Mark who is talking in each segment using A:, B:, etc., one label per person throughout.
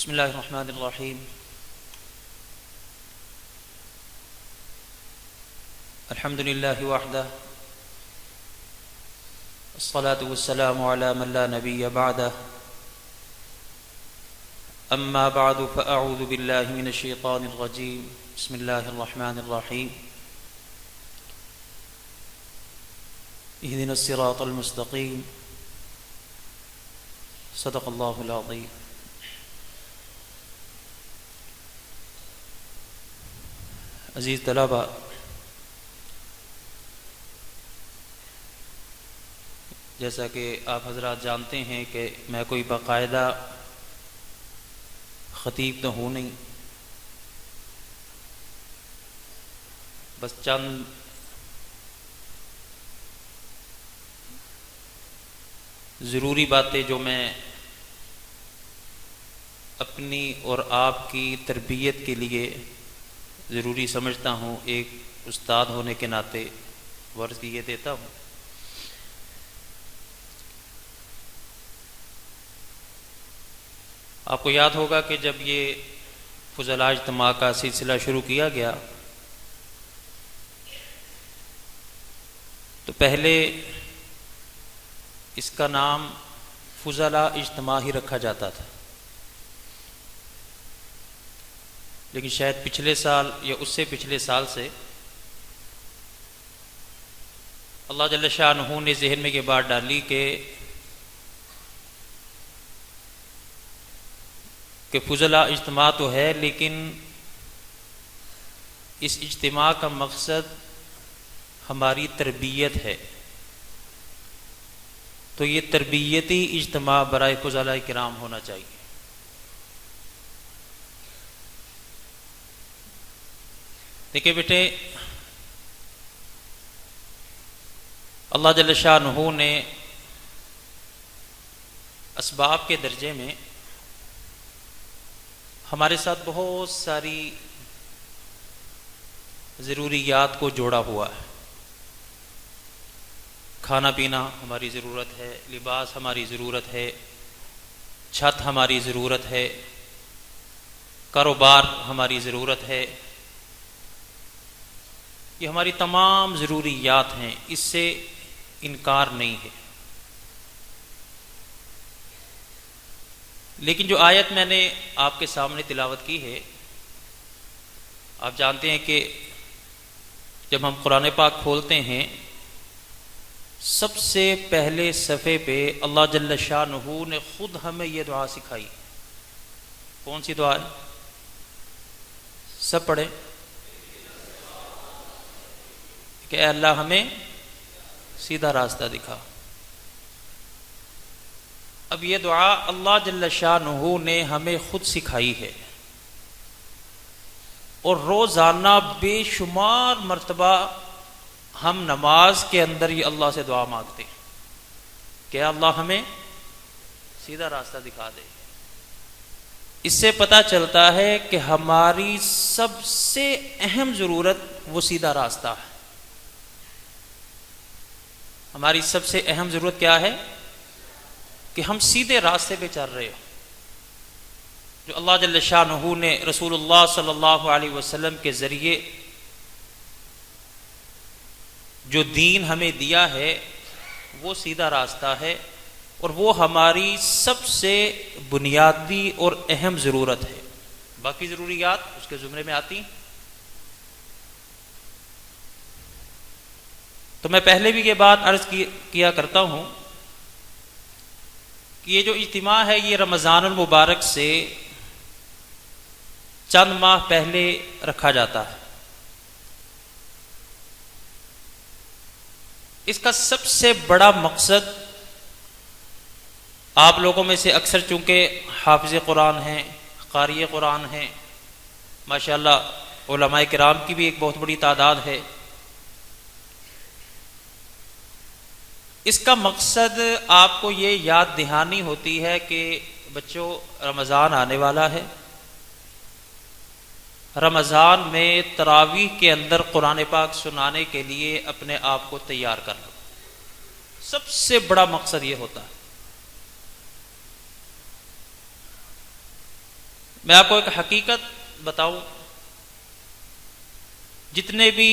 A: بسم اللہ الرحمن الرحیم الحمد للہ وحدہ الصلاة والسلام علی من لا نبی بعدہ اما بعد فاعوذ باللہ من الشیطان الرجیم بسم اللہ الرحمن الرحیم اہدنا الصراط المستقیم صدق اللہ العظیم۔ عزیز طلبہ، جیسا کہ آپ حضرات جانتے ہیں کہ میں کوئی باقاعدہ خطیب تو ہوں نہیں، بس چند ضروری باتیں جو میں اپنی اور آپ کی تربیت کے لیے ضروری سمجھتا ہوں، ایک استاد ہونے کے ناطے ورز یہ دیتا ہوں۔ آپ کو یاد ہوگا کہ جب یہ فضلاء اجتماع کا سلسلہ شروع کیا گیا تو پہلے اس کا نام فضلاء اجتماع ہی رکھا جاتا تھا، لیکن شاید پچھلے سال یا اس سے پچھلے سال سے اللہ جل شانہ نے ذہن میں یہ بات ڈالی کہ فضلاء اجتماع تو ہے، لیکن اس اجتماع کا مقصد ہماری تربیت ہے، تو یہ تربیتی اجتماع برائے فضلاء کرام ہونا چاہیے۔ دیکھیں بیٹے، اللہ جل شانہ نے اسباب کے درجے میں ہمارے ساتھ بہت ساری ضروریات کو جوڑا ہوا ہے۔ کھانا پینا ہماری ضرورت ہے، لباس ہماری ضرورت ہے، چھت ہماری ضرورت ہے، کاروبار ہماری ضرورت ہے، یہ ہماری تمام ضروریات ہیں، اس سے انکار نہیں ہے۔ لیکن جو آیت میں نے آپ کے سامنے تلاوت کی ہے، آپ جانتے ہیں کہ جب ہم قرآن پاک کھولتے ہیں سب سے پہلے صفحے پہ اللہ جل شانہ نے خود ہمیں یہ دعا سکھائی۔ کون سی دعا ہے؟ سب پڑھیں کہ اے اللہ ہمیں سیدھا راستہ دکھا۔ اب یہ دعا اللہ جل شانہ نے ہمیں خود سکھائی ہے، اور روزانہ بے شمار مرتبہ ہم نماز کے اندر یہ اللہ سے دعا مانگتے ہیں کہ اللہ ہمیں سیدھا راستہ دکھا دے۔ اس سے پتہ چلتا ہے کہ ہماری سب سے اہم ضرورت وہ سیدھا راستہ ہے۔ ہماری سب سے اہم ضرورت کیا ہے؟ کہ ہم سیدھے راستے پہ چل رہے ہو، جو اللہ جل شانہ نے رسول اللہ صلی اللہ علیہ وسلم کے ذریعے جو دین ہمیں دیا ہے وہ سیدھا راستہ ہے، اور وہ ہماری سب سے بنیادی اور اہم ضرورت ہے۔ باقی ضروریات اس کے زمرے میں آتی ہیں۔ تو میں پہلے بھی یہ بات عرض کیا کرتا ہوں کہ یہ جو اجتماع ہے یہ رمضان المبارک سے چند ماہ پہلے رکھا جاتا ہے۔ اس کا سب سے بڑا مقصد، آپ لوگوں میں سے اکثر چونکہ حافظ قرآن ہیں، قاری قرآن ہیں، ماشاءاللہ علماء کرام کی بھی ایک بہت بڑی تعداد ہے، اس کا مقصد آپ کو یہ یاد دہانی ہوتی ہے کہ بچوں رمضان آنے والا ہے، رمضان میں تراویح کے اندر قرآن پاک سنانے کے لیے اپنے آپ کو تیار کر لو۔ سب سے بڑا مقصد یہ ہوتا ہے۔ میں آپ کو ایک حقیقت بتاؤں، جتنے بھی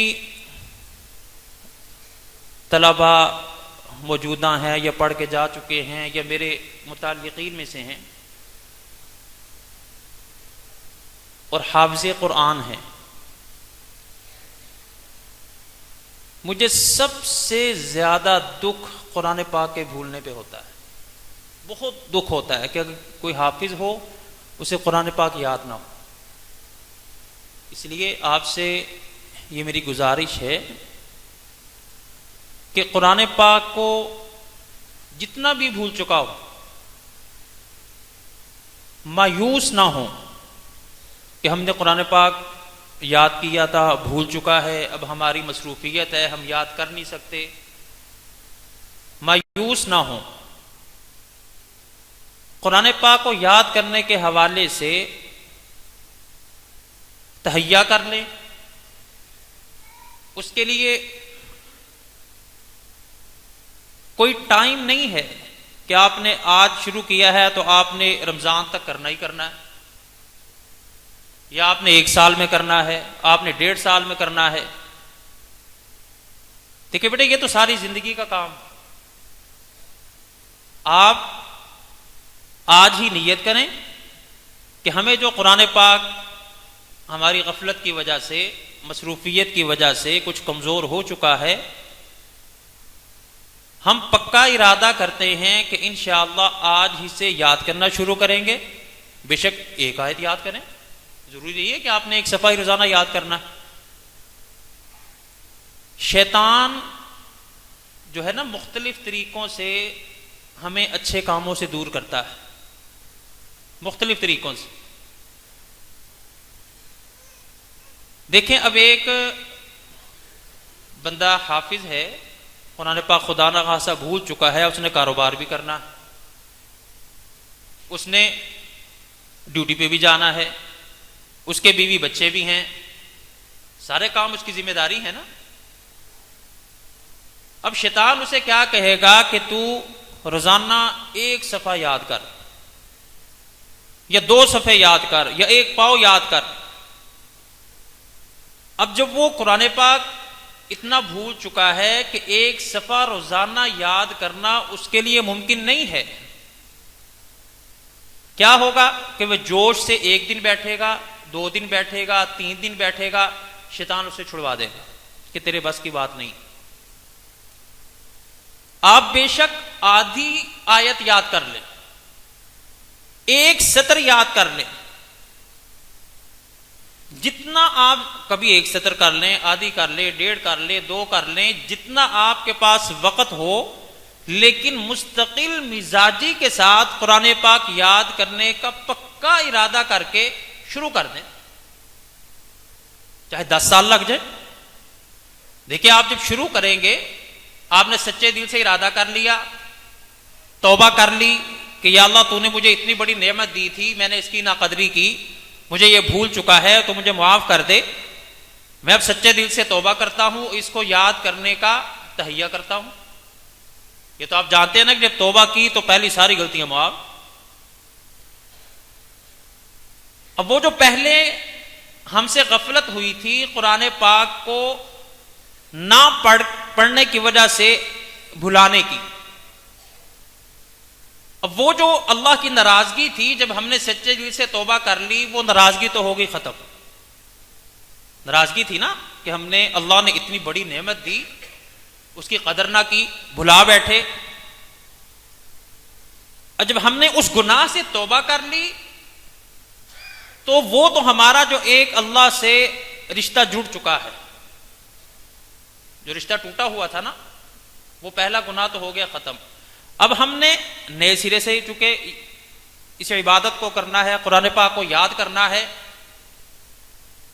A: طلبا موجودہ ہیں یا پڑھ کے جا چکے ہیں یا میرے متعلقین میں سے ہیں اور حافظ قرآن ہیں، مجھے سب سے زیادہ دکھ قرآن پاک کے بھولنے پہ ہوتا ہے۔ بہت دکھ ہوتا ہے کہ اگر کوئی حافظ ہو اسے قرآن پاک یاد نہ ہو۔ اس لیے آپ سے یہ میری گزارش ہے کہ قرآن پاک کو جتنا بھی بھول چکا ہو مایوس نہ ہو کہ ہم نے قرآن پاک یاد کیا تھا، بھول چکا ہے، اب ہماری مصروفیت ہے، ہم یاد کر نہیں سکتے، مایوس نہ ہو۔ قرآن پاک کو یاد کرنے کے حوالے سے تہیہ کر لیں، اس کے لیے کوئی ٹائم نہیں ہے کہ آپ نے آج شروع کیا ہے تو آپ نے رمضان تک کرنا ہی کرنا ہے، یا آپ نے 1 سال میں کرنا ہے، آپ نے 1.5 سال میں کرنا ہے۔ دیکھیں بیٹے، یہ تو ساری زندگی کا کام۔ آپ آج ہی نیت کریں کہ ہمیں جو قرآن پاک ہماری غفلت کی وجہ سے، مصروفیت کی وجہ سے کچھ کمزور ہو چکا ہے، ہم پکا ارادہ کرتے ہیں کہ انشاءاللہ آج ہی سے یاد کرنا شروع کریں گے۔ بے شک ایک آیت یاد کریں، ضروری نہیں ہے کہ آپ نے 1 صفحہ روزانہ یاد کرنا ہے۔ شیطان جو ہے نا، مختلف طریقوں سے ہمیں اچھے کاموں سے دور کرتا ہے، مختلف طریقوں سے۔ دیکھیں، اب ایک بندہ حافظ ہے، قرآن پاک خدا نہ خاصا بھول چکا ہے، اس نے کاروبار بھی کرنا ہے، اس نے ڈیوٹی پہ بھی جانا ہے، اس کے بیوی بچے بھی ہیں، سارے کام اس کی ذمہ داری ہے نا۔ اب شیطان اسے کیا کہے گا کہ تو روزانہ 1 صفحہ یاد کر، یا 2 صفحے یاد کر، یا 1 پاؤ یاد کر۔ اب جب وہ قرآن پاک اتنا بھول چکا ہے کہ 1 صفحہ روزانہ یاد کرنا اس کے لیے ممکن نہیں ہے، کیا ہوگا کہ وہ جوش سے 1 دن بیٹھے گا، 2 دن بیٹھے گا، 3 دن بیٹھے گا، شیطان اسے چھڑوا دے گا کہ تیرے بس کی بات نہیں۔ آپ بے شک آدھی آیت یاد کر لیں، 1 سطر یاد کر لیں، جتنا آپ کبھی 1 سطر کر لیں، آدھی کر لیں، 1.5 کر لیں، 2 کر لیں، جتنا آپ کے پاس وقت ہو، لیکن مستقل مزاجی کے ساتھ قرآن پاک یاد کرنے کا پکا ارادہ کر کے شروع کر دیں، چاہے 10 سال لگ جائے۔ دیکھیں، آپ جب شروع کریں گے، آپ نے سچے دل سے ارادہ کر لیا، توبہ کر لی کہ یا اللہ تو نے مجھے اتنی بڑی نعمت دی تھی، میں نے اس کی ناقدری کی، مجھے یہ بھول چکا ہے تو مجھے معاف کر دے، میں اب سچے دل سے توبہ کرتا ہوں، اس کو یاد کرنے کا تہیہ کرتا ہوں۔ یہ تو آپ جانتے ہیں نا کہ جب توبہ کی تو پہلی ساری غلطیاں معاف۔ اب وہ جو پہلے ہم سے غفلت ہوئی تھی قرآن پاک کو نہ پڑھنے کی وجہ سے بھلانے کی، اب وہ جو اللہ کی ناراضگی تھی، جب ہم نے سچے دل سے توبہ کر لی، وہ ناراضگی تو ہو گئی ختم۔ ناراضگی تھی نا کہ ہم نے، اللہ نے اتنی بڑی نعمت دی، اس کی قدر نہ کی، بھلا بیٹھے۔ اور جب ہم نے اس گناہ سے توبہ کر لی تو وہ تو ہمارا جو ایک اللہ سے رشتہ جڑ چکا ہے، جو رشتہ ٹوٹا ہوا تھا نا، وہ پہلا گناہ تو ہو گیا ختم۔ اب ہم نے نئے سرے سے چونکہ اس عبادت کو کرنا ہے، قرآن پاک کو یاد کرنا ہے،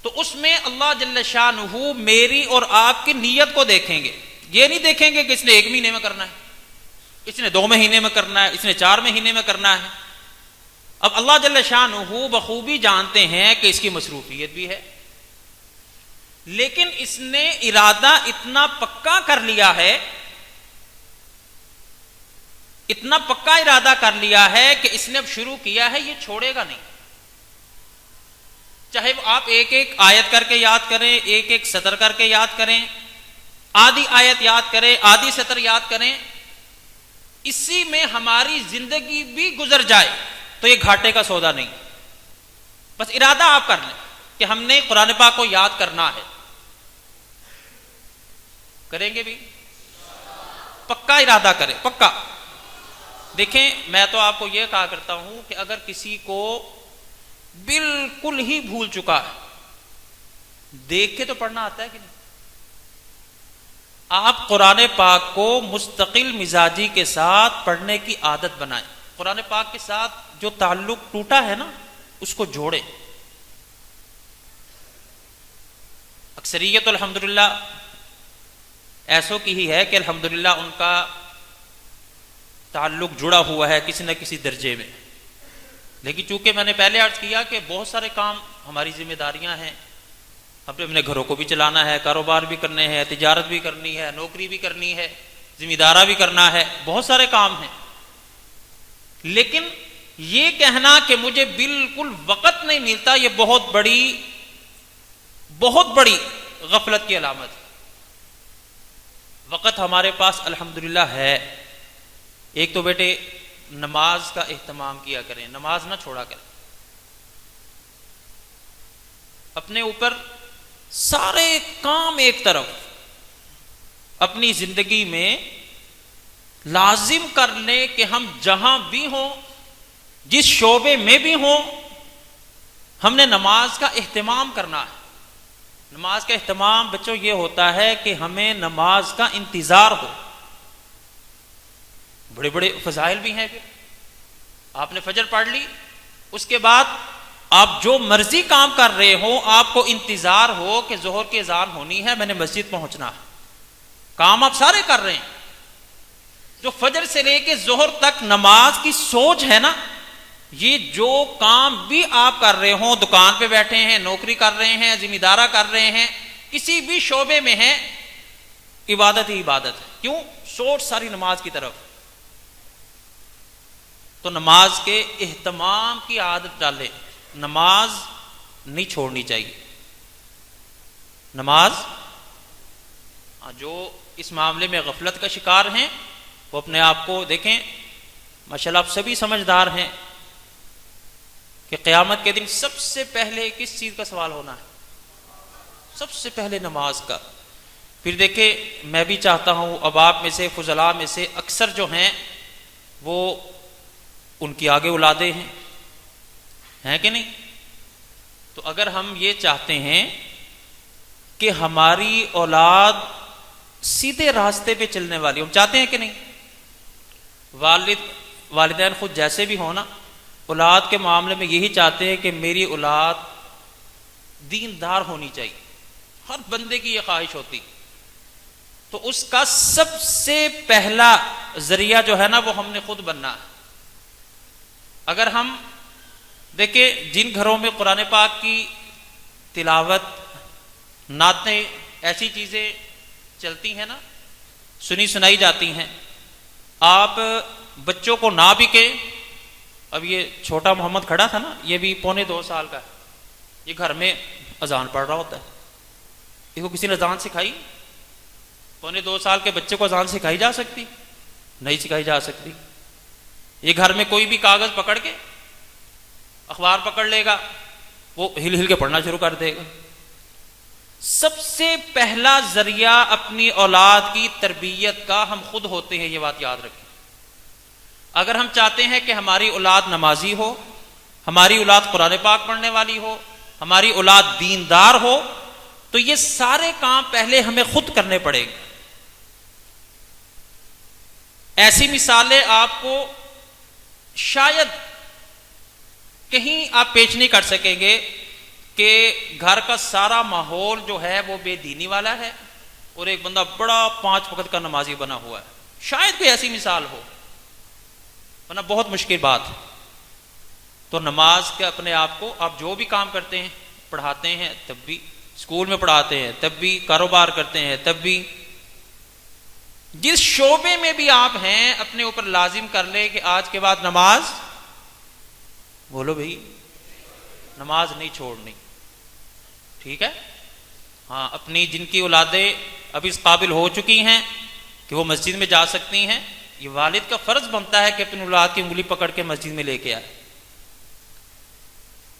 A: تو اس میں اللہ جل شانہ میری اور آپ کی نیت کو دیکھیں گے۔ یہ نہیں دیکھیں گے کہ اس نے 1 مہینے میں کرنا ہے، اس نے 2 مہینے میں کرنا ہے، اس نے 4 مہینے میں کرنا ہے۔ اب اللہ جل شانہ بخوبی جانتے ہیں کہ اس کی مصروفیت بھی ہے، لیکن اس نے ارادہ اتنا پکا کر لیا ہے، اتنا پکا ارادہ کر لیا ہے کہ اس نے اب شروع کیا ہے، یہ چھوڑے گا نہیں۔ چاہے وہ آپ ایک ایک آیت کر کے یاد کریں، ایک ایک سطر کر کے یاد کریں، آدھی آیت یاد کریں، آدھی سطر یاد کریں، اسی میں ہماری زندگی بھی گزر جائے تو یہ گھاٹے کا سودا نہیں. بس ارادہ آپ کر لیں کہ ہم نے قرآن پاک کو یاد کرنا ہے. کریں گے بھی؟ پکا ارادہ کریں، پکا. دیکھیں میں تو آپ کو یہ کہا کرتا ہوں کہ اگر کسی کو بالکل ہی بھول چکا ہے، دیکھ کے تو پڑھنا آتا ہے کہ نہیں؟ آپ قرآن پاک کو مستقل مزاجی کے ساتھ پڑھنے کی عادت بنائیں. قرآن پاک کے ساتھ جو تعلق ٹوٹا ہے نا اس کو جوڑیں. اکثریت الحمدللہ ایسوں کی ہی ہے کہ الحمدللہ ان کا تعلق جڑا ہوا ہے کسی نہ کسی درجے میں. لیکن چونکہ میں نے پہلے عرض کیا کہ بہت سارے کام ہماری ذمہ داریاں ہیں، اپنے گھروں کو بھی چلانا ہے، کاروبار بھی کرنے ہیں، تجارت بھی کرنی ہے، نوکری بھی کرنی ہے، ذمہ دارہ بھی کرنا ہے، بہت سارے کام ہیں. لیکن یہ کہنا کہ مجھے بالکل وقت نہیں ملتا، یہ بہت بڑی غفلت کی علامت ہے. وقت ہمارے پاس الحمدللہ ہے. ایک تو بیٹے نماز کا اہتمام کیا کریں، نماز نہ چھوڑا کریں. اپنے اوپر سارے کام ایک طرف، اپنی زندگی میں لازم کر لیں کہ ہم جہاں بھی ہوں، جس شعبے میں بھی ہوں، ہم نے نماز کا اہتمام کرنا ہے. نماز کا اہتمام بچوں یہ ہوتا ہے کہ ہمیں نماز کا انتظار ہو. بڑے بڑے فضائل بھی ہیں. پھر آپ نے فجر پڑھ لی، اس کے بعد آپ جو مرضی کام کر رہے ہو، آپ کو انتظار ہو کہ ظہر کی اذان ہونی ہے، میں نے مسجد پہنچنا ہے. کام آپ سارے کر رہے ہیں. جو فجر سے لے کے ظہر تک نماز کی سوچ ہے نا، یہ جو کام بھی آپ کر رہے ہوں، دکان پہ بیٹھے ہیں، نوکری کر رہے ہیں، ذمہ دارہ کر رہے ہیں، کسی بھی شعبے میں ہیں، عبادت ہی عبادت ہے. کیوں؟ سوچ ساری نماز کی طرف. تو نماز کے اہتمام کی عادت ڈالیں. نماز نہیں چھوڑنی چاہیے. نماز جو اس معاملے میں غفلت کا شکار ہیں وہ اپنے آپ کو دیکھیں. ماشاءاللہ آپ سبھی سمجھدار ہیں کہ قیامت کے دن سب سے پہلے کس چیز کا سوال ہونا ہے؟ سب سے پہلے نماز کا. پھر دیکھیں میں بھی چاہتا ہوں اب آپ میں سے فضلاء میں سے اکثر جو ہیں وہ ان کی آگے اولادیں ہیں کہ نہیں؟ تو اگر ہم یہ چاہتے ہیں کہ ہماری اولاد سیدھے راستے پہ چلنے والی، ہم چاہتے ہیں کہ نہیں؟ والدین خود جیسے بھی ہونا، اولاد کے معاملے میں یہی چاہتے ہیں کہ میری اولاد دیندار ہونی چاہیے. ہر بندے کی یہ خواہش ہوتی. تو اس کا سب سے پہلا ذریعہ جو ہے نا وہ ہم نے خود بننا ہے. اگر ہم دیکھیں جن گھروں میں قرآن پاک کی تلاوت، نعتیں، ایسی چیزیں چلتی ہیں نا، سنی سنائی جاتی ہیں، آپ بچوں کو نہ بھی کہ اب یہ چھوٹا محمد کھڑا تھا نا، یہ بھی 1.25 سال کا ہے، یہ گھر میں اذان پڑھ رہا ہوتا ہے. اس کو کسی نے اذان سکھائی؟ 1.25 سال کے بچے کو اذان سکھائی جا سکتی؟ نہیں سکھائی جا سکتی. یہ گھر میں کوئی بھی کاغذ پکڑ کے، اخبار پکڑ لے گا، وہ ہل ہل کے پڑھنا شروع کر دے گا. سب سے پہلا ذریعہ اپنی اولاد کی تربیت کا ہم خود ہوتے ہیں، یہ بات یاد رکھیں. اگر ہم چاہتے ہیں کہ ہماری اولاد نمازی ہو، ہماری اولاد قرآن پاک پڑھنے والی ہو، ہماری اولاد دیندار ہو، تو یہ سارے کام پہلے ہمیں خود کرنے پڑیں گے. ایسی مثالیں آپ کو شاید کہیں آپ پیش نہیں کر سکیں گے کہ گھر کا سارا ماحول جو ہے وہ بے دینی والا ہے اور ایک بندہ بڑا 5 وقت کا نمازی بنا ہوا ہے. شاید کوئی ایسی مثال ہو، ورنہ بہت مشکل بات ہے. تو نماز کے اپنے آپ کو آپ جو بھی کام کرتے ہیں، پڑھاتے ہیں تب بھی، اسکول میں پڑھاتے ہیں تب بھی، کاروبار کرتے ہیں تب بھی، جس شعبے میں بھی آپ ہیں اپنے اوپر لازم کر لیں کہ آج کے بعد نماز، بولو بھائی، نماز نہیں چھوڑنی. ٹھیک ہے؟ ہاں، اپنی جن کی اولادیں ابھی اس قابل ہو چکی ہیں کہ وہ مسجد میں جا سکتی ہیں، یہ والد کا فرض بنتا ہے کہ اپنی اولاد کی انگلی پکڑ کے مسجد میں لے کے آئے.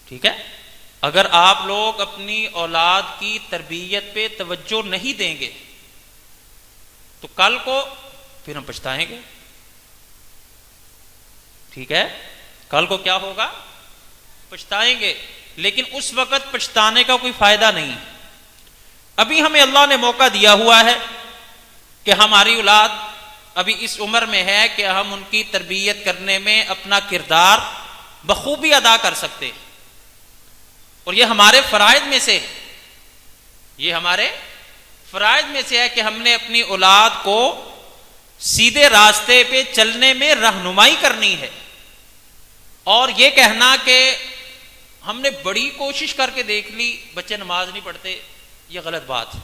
A: ٹھیک ہے؟ اگر آپ لوگ اپنی اولاد کی تربیت پہ توجہ نہیں دیں گے تو کل کو پھر ہم پچھتائیں گے. ٹھیک ہے؟ کل کو کیا ہوگا؟ پچھتائیں گے. لیکن اس وقت پچھتانے کا کوئی فائدہ نہیں. ابھی ہمیں اللہ نے موقع دیا ہوا ہے کہ ہماری اولاد ابھی اس عمر میں ہے کہ ہم ان کی تربیت کرنے میں اپنا کردار بخوبی ادا کر سکتے ہیں، اور یہ ہمارے فرائض میں سے ہے. یہ ہمارے فرائض میں سے ہے کہ ہم نے اپنی اولاد کو سیدھے راستے پہ چلنے میں رہنمائی کرنی ہے. اور یہ کہنا کہ ہم نے بڑی کوشش کر کے دیکھ لی بچے نماز نہیں پڑھتے، یہ غلط بات ہے.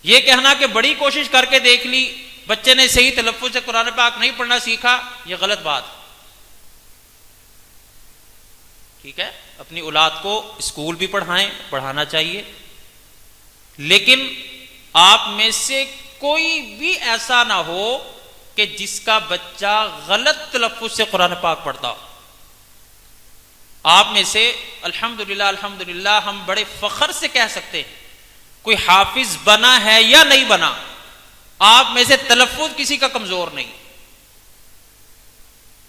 A: یہ کہنا کہ بڑی کوشش کر کے دیکھ لی بچے نے صحیح تلفظ سے قرآن پاک نہیں پڑھنا سیکھا، یہ غلط بات ہے. ٹھیک ہے؟ اپنی اولاد کو اسکول بھی پڑھانا چاہیے، لیکن آپ میں سے کوئی بھی ایسا نہ ہو کہ جس کا بچہ غلط تلفظ سے قرآن پاک پڑھتا ہو. آپ میں سے الحمدللہ ہم بڑے فخر سے کہہ سکتے ہیں کوئی حافظ بنا ہے یا نہیں بنا، آپ میں سے تلفظ کسی کا کمزور نہیں.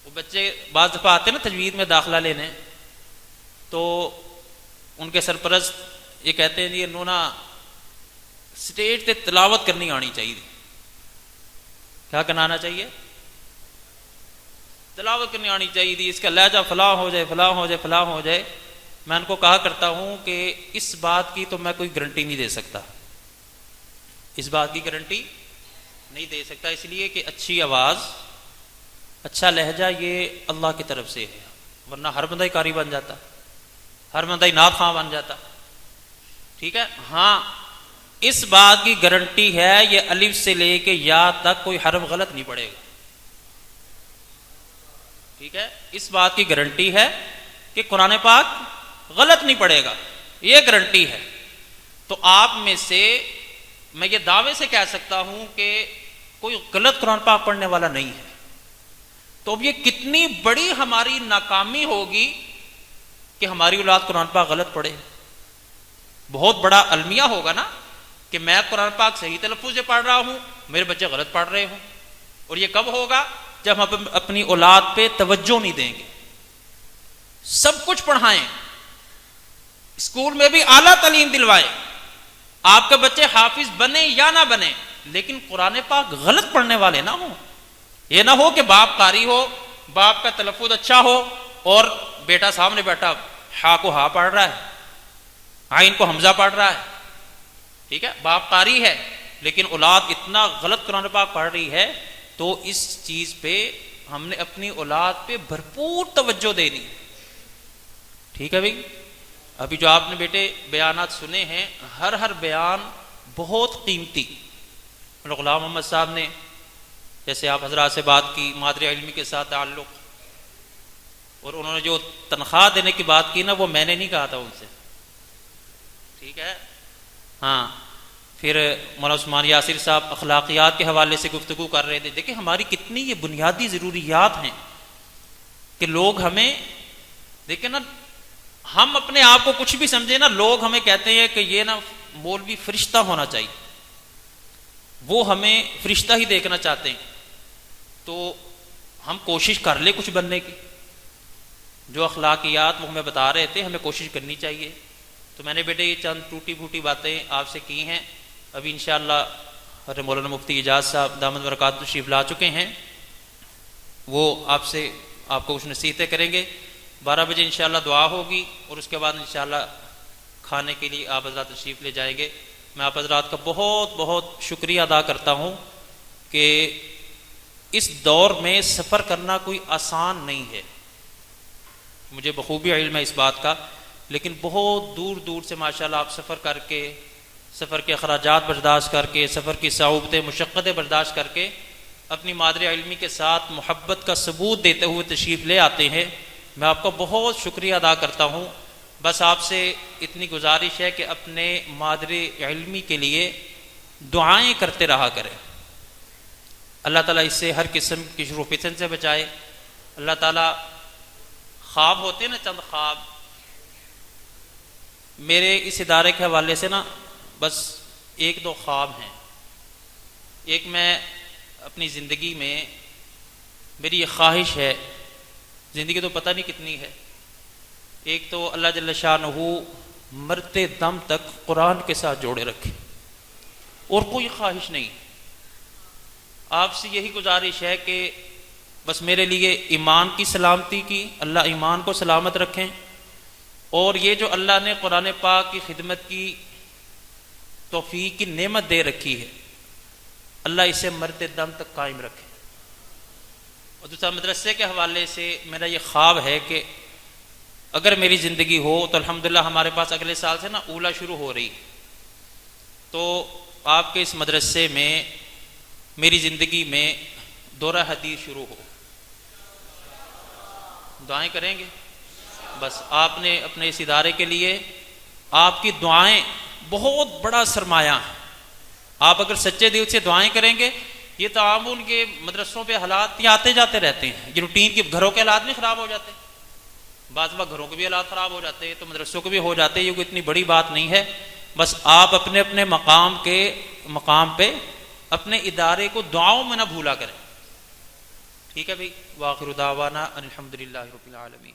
A: وہ بچے بعض دفعہ آتے ہیں نا تجوید میں داخلہ لینے، تو ان کے سرپرست یہ کہتے ہیں یہ نونا سٹیج تے تلاوت کرنی آنی چاہیے. کیا کرنا چاہیے؟ تلاوت کرنی آنی چاہیے تھی، اس کا لہجہ فلاں ہو جائے فلاں ہو جائے فلاں ہو جائے. میں ان کو کہا کرتا ہوں کہ اس بات کی تو میں کوئی گارنٹی نہیں دے سکتا، اس بات کی گارنٹی نہیں دے سکتا، اس لیے کہ اچھی آواز اچھا لہجہ یہ اللہ کی طرف سے ہے، ورنہ ہر بندہ ہی قاری بن جاتا، ہر بندہ ہی نعت خواں بن جاتا. ٹھیک ہے؟ ہاں، اس بات کی گارنٹی ہے یہ الف سے لے کے یا تک کوئی حرف غلط نہیں پڑے گا. ٹھیک ہے؟ اس بات کی گارنٹی ہے کہ قرآن پاک غلط نہیں پڑے گا، یہ گارنٹی ہے. تو آپ میں سے میں یہ دعوے سے کہہ سکتا ہوں کہ کوئی غلط قرآن پاک پڑھنے والا نہیں ہے. تو اب یہ کتنی بڑی ہماری ناکامی ہوگی کہ ہماری اولاد قرآن پاک غلط پڑھے. بہت بڑا المیہ ہوگا نا کہ میں قرآن پاک صحیح تلفظ سے پڑھ رہا ہوں، میرے بچے غلط پڑھ رہے ہوں. اور یہ کب ہوگا؟ جب ہم اپنی اولاد پہ توجہ نہیں دیں گے. سب کچھ پڑھائیں، اسکول میں بھی اعلیٰ تعلیم دلوائیں، آپ کے بچے حافظ بنے یا نہ بنے، لیکن قرآن پاک غلط پڑھنے والے نہ ہوں. یہ نہ ہو کہ باپ قاری ہو، باپ کا تلفظ اچھا ہو اور بیٹا سامنے بیٹھا ہا کو ہا پڑھ رہا ہے، عین کو حمزہ پڑھ رہا ہے. ٹھیک ہے؟ باپ قاری ہے لیکن اولاد اتنا غلط قرآن پاک پڑھ رہی ہے. تو اس چیز پہ ہم نے اپنی اولاد پہ بھرپور توجہ دینی. ٹھیک ہے بھائی؟ ابھی جو آپ نے بیٹے بیانات سنے ہیں، ہر بیان بہت قیمتی. غلام محمد صاحب نے جیسے آپ حضرات سے بات کی مادری علمی کے ساتھ تعلق، اور انہوں نے جو تنخواہ دینے کی بات کی نا وہ میں نے نہیں کہا تھا ان سے. ٹھیک ہے؟ ہاں. پھر مولانا عثمان یاسر صاحب اخلاقیات کے حوالے سے گفتگو کر رہے تھے. دیکھیں ہماری کتنی یہ بنیادی ضروریات ہیں کہ لوگ ہمیں دیکھیں نا، ہم اپنے آپ کو کچھ بھی سمجھے نا، لوگ ہمیں کہتے ہیں کہ یہ نا مولوی فرشتہ ہونا چاہیے، وہ ہمیں فرشتہ ہی دیکھنا چاہتے ہیں. تو ہم کوشش کر لیں کچھ بننے کی. جو اخلاقیات وہ ہمیں بتا رہے تھے ہمیں کوشش کرنی چاہیے. تو میں نے بیٹے یہ چند ٹوٹی پھوٹی باتیں آپ سے کی ہیں. ابھی انشاءاللہ حضرت مولانا مفتی اعجاز صاحب دامت برکات تشریف لا چکے ہیں، وہ آپ کو کچھ نصیحتیں کریں گے. 12 بجے انشاءاللہ دعا ہوگی اور اس کے بعد انشاءاللہ کھانے کے لیے آپ حضرات تشریف لے جائیں گے. میں آپ حضرات کا بہت بہت شکریہ ادا کرتا ہوں کہ اس دور میں سفر کرنا کوئی آسان نہیں ہے، مجھے بخوبی علم ہے اس بات کا، لیکن بہت دور دور سے ماشاءاللہ آپ سفر کر کے، سفر کے اخراجات برداشت کر کے، سفر کی صعوبتیں مشقتیں برداشت کر کے اپنی مادری علمی کے ساتھ محبت کا ثبوت دیتے ہوئے تشریف لے آتے ہیں. میں آپ کا بہت شکریہ ادا کرتا ہوں. بس آپ سے اتنی گزارش ہے کہ اپنے مادری علمی کے لیے دعائیں کرتے رہا کریں. اللہ تعالیٰ اس سے ہر قسم کی شر و فتن سے بچائے. اللہ تعالیٰ خواب ہوتے ہیں نا، چند خواب میرے اس ادارے کے حوالے سے نا بس ایک دو خواب ہیں. ایک میں اپنی زندگی میں میری یہ خواہش ہے، زندگی تو پتہ نہیں کتنی ہے، ایک تو اللہ جل شانہ مرتے دم تک قرآن کے ساتھ جوڑے رکھے، اور کوئی خواہش نہیں. آپ سے یہی گزارش ہے کہ بس میرے لیے ایمان کی سلامتی کی، اللہ ایمان کو سلامت رکھیں، اور یہ جو اللہ نے قرآن پاک کی خدمت کی توفیق کی نعمت دے رکھی ہے، اللہ اسے مرتے دم تک قائم رکھے. اور دوسرا مدرسے کے حوالے سے میرا یہ خواب ہے کہ اگر میری زندگی ہو تو الحمدللہ ہمارے پاس اگلے سال سے نا اولا شروع ہو رہی، تو آپ کے اس مدرسے میں میری زندگی میں دورہ حدیث شروع ہو. دعائیں کریں گے؟ بس آپ نے اپنے اس ادارے کے لیے آپ کی دعائیں بہت بڑا سرمایہ ہیں. آپ اگر سچے دل سے دعائیں کریں گے، یہ تعاون کے مدرسوں پہ حالات یہ آتے جاتے رہتے ہیں، یہ روٹین کے گھروں کے حالات نہیں خراب ہو جاتے، بعض وقت گھروں کے بھی حالات خراب ہو جاتے ہیں تو مدرسوں کے بھی ہو جاتے ہیں. یہ کوئی اتنی بڑی بات نہیں ہے. بس آپ اپنے اپنے مقام پہ اپنے ادارے کو دعاؤں میں نہ بھولا کریں. ٹھیک ہے بھائی؟ وآخر دعوانا ان الحمدللہ رب العالمین.